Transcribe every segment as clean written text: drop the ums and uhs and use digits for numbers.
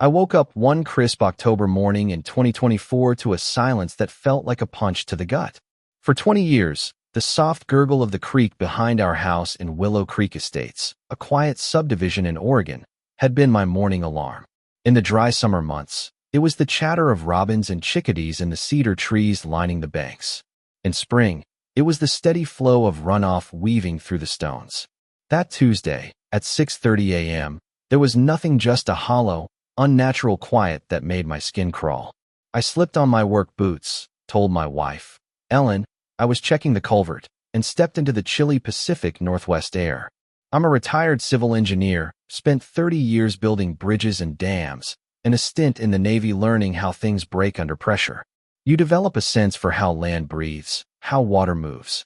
I woke up one crisp October morning in 2024 to a silence that felt like a punch to the gut. For 20 years, the soft gurgle of the creek behind our house in Willow Creek Estates, a quiet subdivision in Oregon, had been my morning alarm. In the dry summer months, it was the chatter of robins and chickadees in the cedar trees lining the banks. In spring, it was the steady flow of runoff weaving through the stones. That Tuesday, at 6:30 a.m., there was nothing, just a hollow, unnatural quiet that made my skin crawl. I slipped on my work boots, told my wife, Ellen, I was checking the culvert, and stepped into the chilly Pacific Northwest air. I'm a retired civil engineer, spent 30 years building bridges and dams, and a stint in the Navy learning how things break under pressure. You develop a sense for how land breathes, how water moves.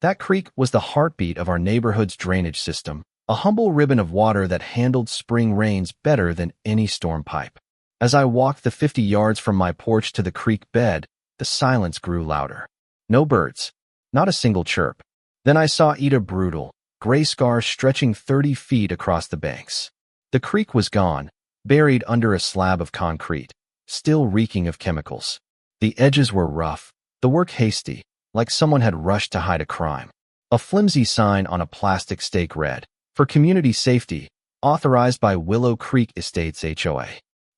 That creek was the heartbeat of our neighborhood's drainage system, a humble ribbon of water that handled spring rains better than any storm pipe. As I walked the 50 yards from my porch to the creek bed, the silence grew louder. No birds, not a single chirp. Then I saw Ida, brutal, gray scars stretching 30 feet across the banks. The creek was gone, buried under a slab of concrete, still reeking of chemicals. The edges were rough, the work hasty, like someone had rushed to hide a crime. A flimsy sign on a plastic stake read, "For community safety, authorized by Willow Creek Estates HOA."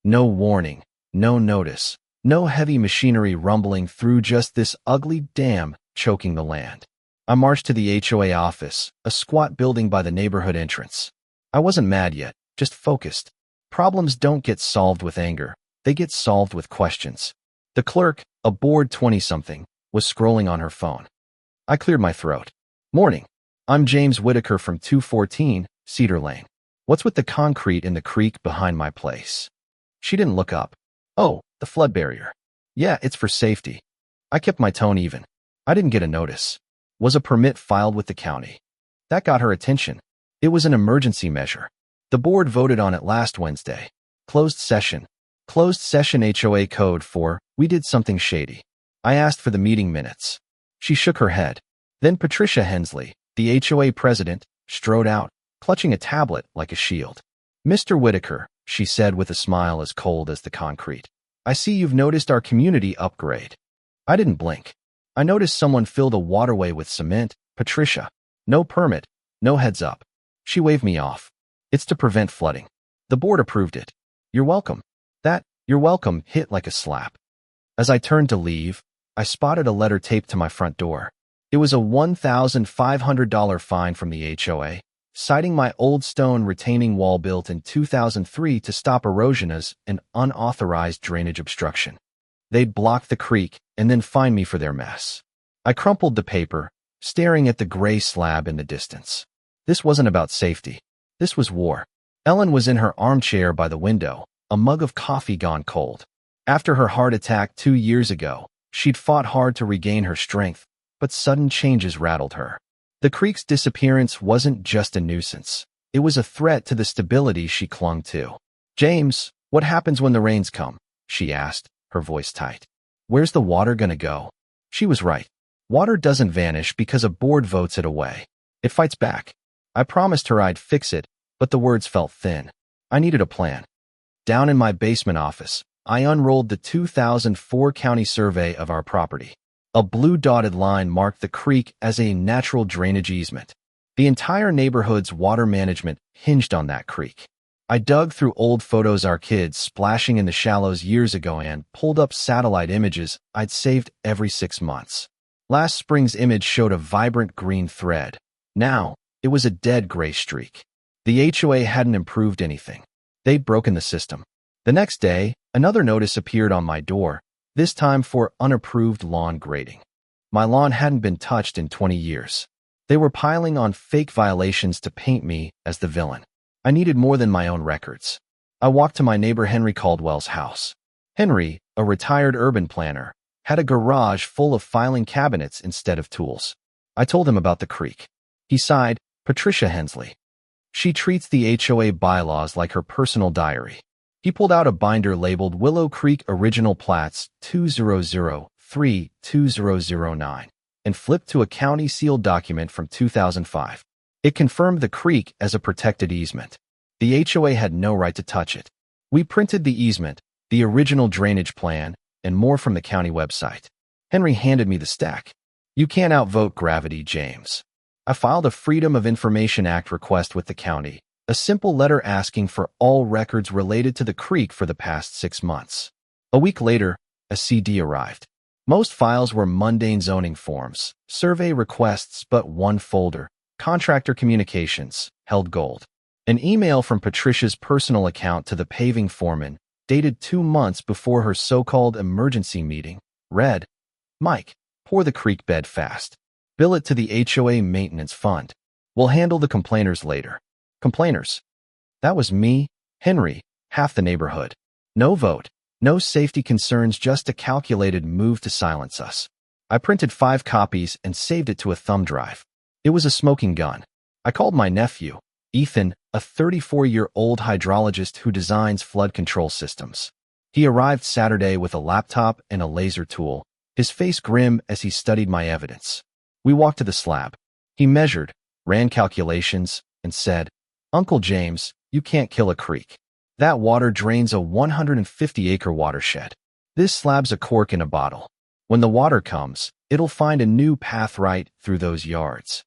No warning, no notice, no heavy machinery rumbling through, just this ugly dam choking the land. I marched to the HOA office, a squat building by the neighborhood entrance. I wasn't mad yet, just focused. Problems don't get solved with anger, they get solved with questions. The clerk, a bored 20-something, was scrolling on her phone. I cleared my throat. "Morning. I'm James Whitaker from 214 Cedar Lane. What's with the concrete in the creek behind my place?" She didn't look up. "Oh, the flood barrier. Yeah, it's for safety." I kept my tone even. I didn't get a notice. Was a permit filed with the county? That got her attention. It was an emergency measure. The board voted on it last Wednesday. Closed session. Closed session HOA code for, we did something shady. I asked for the meeting minutes. She shook her head. Then Patricia Hensley, the HOA president, strode out, clutching a tablet like a shield. "Mr. Whitaker," she said with a smile as cold as the concrete, "I see you've noticed our community upgrade." I didn't blink. I noticed someone filled a waterway with cement. Patricia. No permit, no heads up. She waved me off. "It's to prevent flooding." The board approved it. "You're welcome." That, "you're welcome," hit like a slap. As I turned to leave, I spotted a letter taped to my front door. It was a $1,500 fine from the HOA, citing my old stone retaining wall built in 2003 to stop erosion as an unauthorized drainage obstruction. They'd block the creek and then fine me for their mess. I crumpled the paper, staring at the gray slab in the distance. This wasn't about safety. This was war. Ellen was in her armchair by the window, a mug of coffee gone cold. After her heart attack 2 years ago, she'd fought hard to regain her strength, but sudden changes rattled her. The creek's disappearance wasn't just a nuisance. It was a threat to the stability she clung to. "James, what happens when the rains come?" she asked, her voice tight. "Where's the water gonna go?" She was right. Water doesn't vanish because a board votes it away. It fights back. I promised her I'd fix it, but the words felt thin. I needed a plan. Down in my basement office, I unrolled the 2004 county survey of our property. A blue dotted line marked the creek as a natural drainage easement. The entire neighborhood's water management hinged on that creek. I dug through old photos our kids splashing in the shallows years ago and pulled up satellite images I'd saved every 6 months. Last spring's image showed a vibrant green thread. Now, it was a dead gray streak. The HOA hadn't improved anything. They'd broken the system. The next day, another notice appeared on my door, this time for unapproved lawn grading. My lawn hadn't been touched in 20 years. They were piling on fake violations to paint me as the villain. I needed more than my own records. I walked to my neighbor Henry Caldwell's house. Henry, a retired urban planner, had a garage full of filing cabinets instead of tools. I told him about the creek. He sighed. "Patricia Hensley. She treats the HOA bylaws like her personal diary." He pulled out a binder labeled Willow Creek Original Plats 2003-2009 and flipped to a county-sealed document from 2005. It confirmed the creek as a protected easement. The HOA had no right to touch it. We printed the easement, the original drainage plan, and more from the county website. Henry handed me the stack. You can't outvote gravity, James. I filed a Freedom of Information Act request with the county, a simple letter asking for all records related to the creek for the past 6 months. A week later, a CD arrived. Most files were mundane zoning forms, survey requests, but one folder, contractor communications, held gold. An email from Patricia's personal account to the paving foreman, dated 2 months before her so-called emergency meeting, read, Mike, pour the creek bed fast. Bill it to the HOA maintenance fund. We'll handle the complainers later. Complainers. That was me, Henry, half the neighborhood. No vote, no safety concerns, just a calculated move to silence us. I printed 5 copies and saved it to a thumb drive. It was a smoking gun. I called my nephew, Ethan, a 34-year-old hydrologist who designs flood control systems. He arrived Saturday with a laptop and a laser tool, his face grim as he studied my evidence. We walked to the slab. He measured, ran calculations, and said, Uncle James, you can't kill a creek. That water drains a 150-acre watershed. This slab's a cork in a bottle. When the water comes, it'll find a new path right through those yards.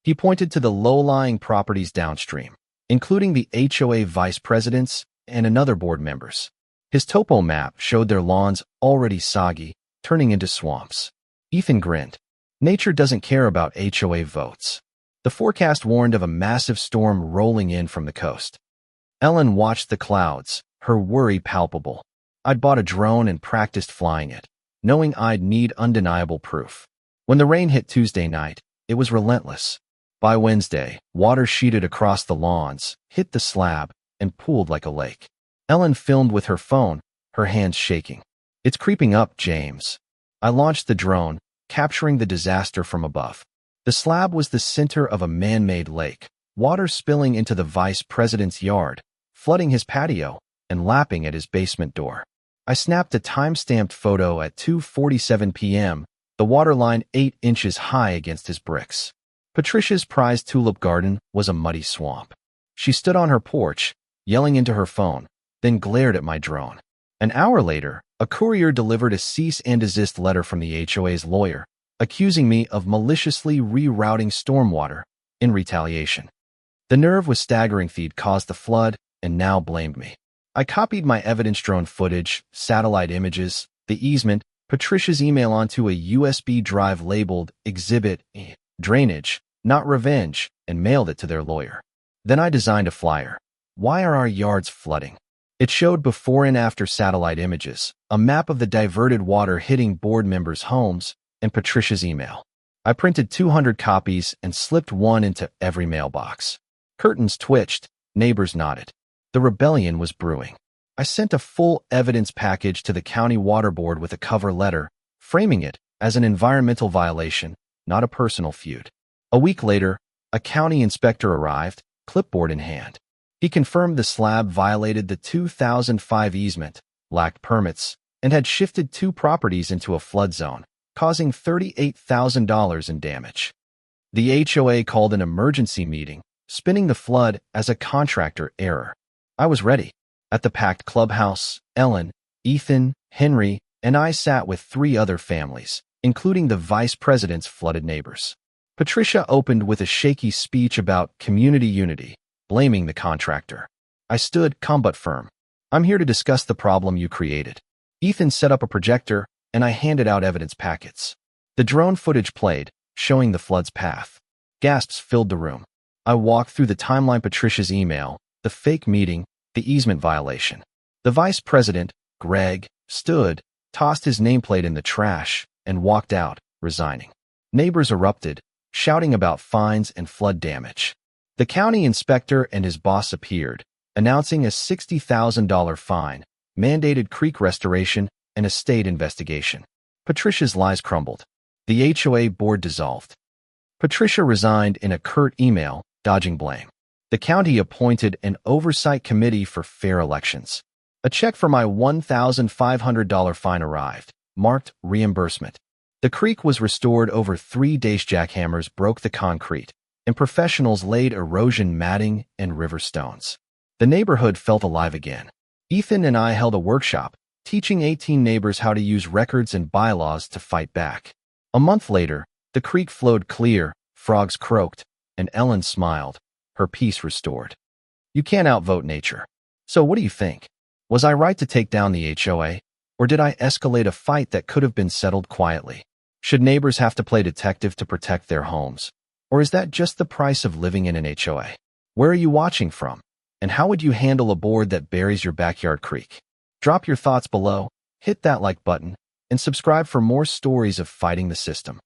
He pointed to the low-lying properties downstream, including the HOA vice presidents and another board members. His topo map showed their lawns already soggy, turning into swamps. Ethan grinned. Nature doesn't care about HOA votes. The forecast warned of a massive storm rolling in from the coast. Ellen watched the clouds, her worry palpable. I'd bought a drone and practiced flying it, knowing I'd need undeniable proof. When the rain hit Tuesday night, it was relentless. By Wednesday, water sheeted across the lawns, hit the slab, and pooled like a lake. Ellen filmed with her phone, her hands shaking. It's creeping up, James. I launched the drone, capturing the disaster from above. The slab was the center of a man-made lake, water spilling into the vice president's yard, flooding his patio, and lapping at his basement door. I snapped a time-stamped photo at 2:47 p.m., the waterline 8 inches high against his bricks. Patricia's prized tulip garden was a muddy swamp. She stood on her porch, yelling into her phone, then glared at my drone. An hour later, a courier delivered a cease and desist letter from the HOA's lawyer, accusing me of maliciously rerouting stormwater in retaliation. The nerve was staggering. He'd caused the flood and now blamed me. I copied my evidence drone footage, satellite images, the easement, Patricia's email onto a USB drive labeled Exhibit E, Drainage, Not Revenge, and mailed it to their lawyer. Then I designed a flyer. Why are our yards flooding? It showed before and after satellite images, a map of the diverted water hitting board members' homes, and Patricia's email. I printed 200 copies and slipped one into every mailbox. Curtains twitched, neighbors nodded. The rebellion was brewing. I sent a full evidence package to the county water board with a cover letter, framing it as an environmental violation, not a personal feud. A week later, a county inspector arrived, clipboard in hand. He confirmed the slab violated the 2005 easement, lacked permits, and had shifted 2 properties into a flood zone, causing $38,000 in damage. The HOA called an emergency meeting, spinning the flood as a contractor error. I was ready. At the packed clubhouse, Ellen, Ethan, Henry, and I sat with 3 other families, including the vice president's flooded neighbors. Patricia opened with a shaky speech about community unity, blaming the contractor. I stood calm but firm. I'm here to discuss the problem you created. Ethan set up a projector, and I handed out evidence packets. The drone footage played, showing the flood's path. Gasps filled the room. I walked through the timeline: Patricia's email, the fake meeting, the easement violation. The vice president, Greg, stood, tossed his nameplate in the trash, and walked out, resigning. Neighbors erupted, shouting about fines and flood damage. The county inspector and his boss appeared, announcing a $60,000 fine, mandated creek restoration, and a state investigation. Patricia's lies crumbled. The HOA board dissolved. Patricia resigned in a curt email, dodging blame. The county appointed an oversight committee for fair elections. A check for my $1,500 fine arrived, marked reimbursement. The creek was restored over 3 days. Jackhammers broke the concrete, and professionals laid erosion matting and river stones. The neighborhood felt alive again. Ethan and I held a workshop, teaching 18 neighbors how to use records and bylaws to fight back. A month later, the creek flowed clear, frogs croaked, and Ellen smiled, her peace restored. You can't outvote nature. So what do you think? Was I right to take down the HOA? Or did I escalate a fight that could have been settled quietly? Should neighbors have to play detective to protect their homes? Or is that just the price of living in an HOA? Where are you watching from? And how would you handle a board that buries your backyard creek? Drop your thoughts below, hit that like button, and subscribe for more stories of fighting the system.